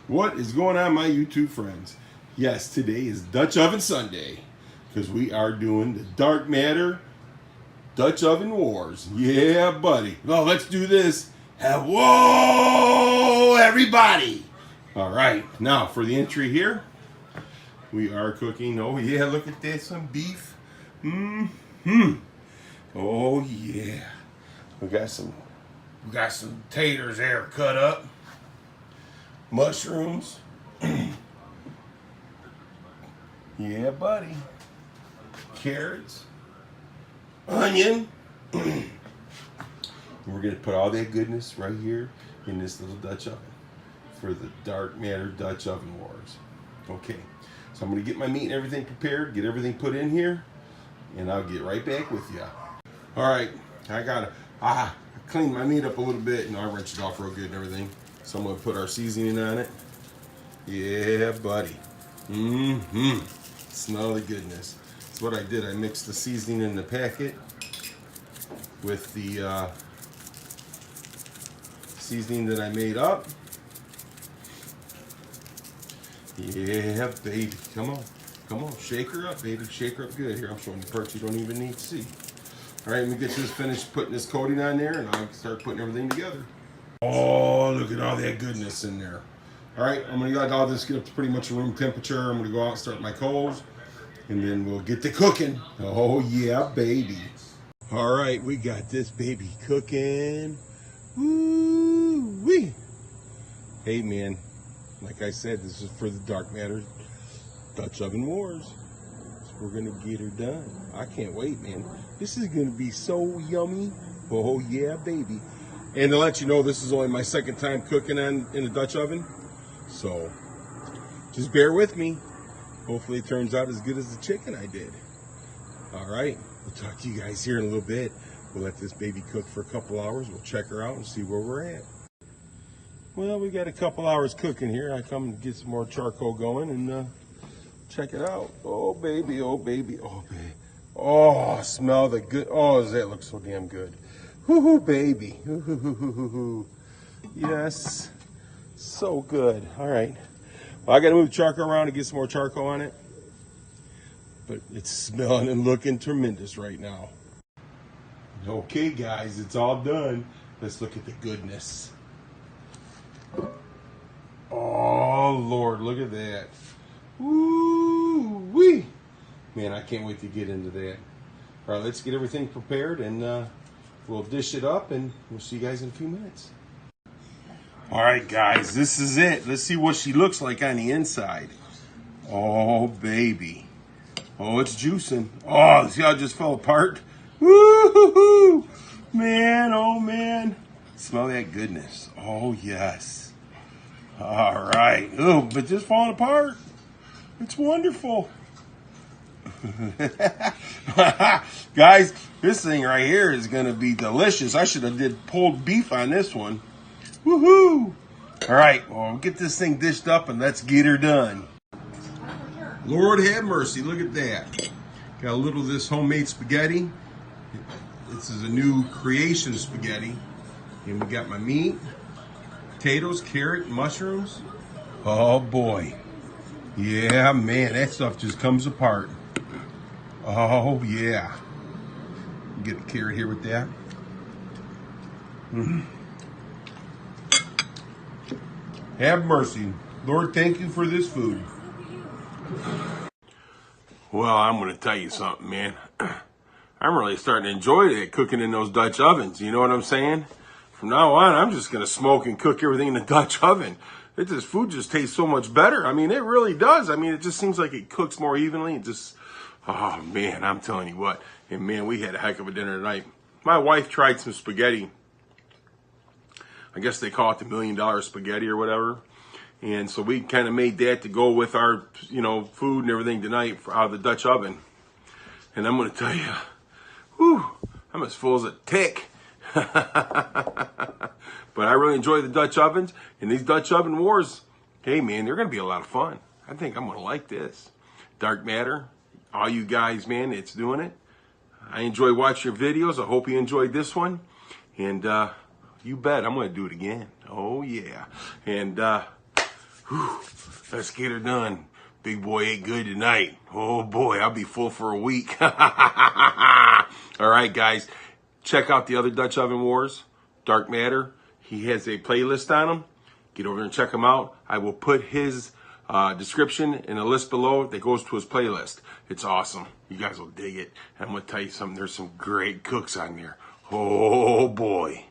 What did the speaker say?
What is going on, my YouTube friends? Yes, today is Dutch Oven Sunday because we are doing the Dark Matter Dutch Oven Wars. Yeah, buddy. Well, let's do this. Whoa, everybody. All right, now for the entry here, we are cooking. Oh, yeah, look at that, some beef. Oh, yeah. We got some taters there cut up. Mushrooms. Yeah, buddy. Carrots. Onion. We're going to put all that goodness right here in this little Dutch oven for the Dark Matter Dutch Oven Wars. Okay, so I'm going to get my meat and everything prepared, get everything put in here, and I'll get right back with you. All right, I got to clean my meat up a little bit, and I rinsed it off real good and everything. So I'm going to put our seasoning on it. Yeah, buddy. Smell the goodness. That's what I did. I mixed the seasoning in the packet with the seasoning that I made up. Yeah, baby. Come on. Shake her up, baby. Shake her up good. Here, I'm showing you parts you don't even need to see. All right, let me get this finished putting this coating on there, and I'll start putting everything together. Oh, look at all that goodness in there. All right, I'm going to let all this get up to pretty much room temperature. I'm going to go out and start my coals, and then we'll get to cooking. Oh, yeah, baby. All right, we got this baby cooking. Woo-wee. Hey, man, like I said, this is for the Dark Matter Dutch Oven Wars. So we're going to get her done. I can't wait, man. This is going to be so yummy. Oh, yeah, baby. And to let you know, this is only my second time cooking in a Dutch oven. So, just bear with me. Hopefully it turns out as good as the chicken I did. All right, we'll talk to you guys here in a little bit. We'll let this baby cook for a couple hours. We'll check her out and see where we're at. Well, we got a couple hours cooking here. I come and get some more charcoal going and check it out. Oh, baby, oh, baby, oh, baby. Oh, smell the good. Oh, does that look so damn good. Hoo-hoo, baby. Hoo-hoo-hoo-hoo-hoo. Yes. So good. All right. Well, I got to move the charcoal around to get some more charcoal on it. But it's smelling and looking tremendous right now. Okay, guys, it's all done. Let's look at the goodness. Oh, Lord, look at that. Woo-wee. Man, I can't wait to get into that. All right, let's get everything prepared, and we'll dish it up, and we'll see you guys in a few minutes. All right, guys, this is it. Let's see what she looks like on the inside. Oh, baby. Oh, it's juicing. Oh, see how it just fell apart? Woo-hoo-hoo. Man, oh, man. Smell that goodness. Oh, yes. All right. Oh, but just falling apart. It's wonderful. Guys, this thing right here is going to be delicious. I should have did pulled beef on this one. Woohoo! All right, well, we'll get this thing dished up and let's get her done. Lord have mercy, look at that. Got a little of this homemade spaghetti. This is a new creation spaghetti. And we got my meat, potatoes, carrot, mushrooms. Oh boy. Yeah, man, that stuff just comes apart. Oh yeah. Get a carrot here with that. Have mercy. Lord, thank you for this food. Well, I'm going to tell you something, man. I'm really starting to enjoy that cooking in those Dutch ovens. You know what I'm saying? From now on, I'm just going to smoke and cook everything in the Dutch oven. Food just tastes so much better. I mean, it really does. I mean, it just seems like it cooks more evenly. Oh, man, I'm telling you what. And, man, we had a heck of a dinner tonight. My wife tried some spaghetti. I guess they call it the $1 million spaghetti or whatever. And so we kind of made that to go with our, food and everything tonight out of the Dutch oven. And I'm going to tell you, whew, I'm as full as a tick. But I really enjoy the Dutch ovens. And these Dutch oven wars, hey, man, they're going to be a lot of fun. I think I'm going to like this. Dark Matter, all you guys, man, it's doing it. I enjoy watching your videos. I hope you enjoyed this one. And, you bet I'm going to do it again. Oh, yeah. And Whew, let's get her done. Big boy ate good tonight. Oh boy, I'll be full for a week. All right, guys, check out the other Dutch Oven Wars, Dark Matter. He has a playlist on them. Get over and check him out. I will put his description in a list below that goes to his playlist. It's awesome. You guys will dig it. And I'm going to tell you something. There's some great cooks on there. Oh boy.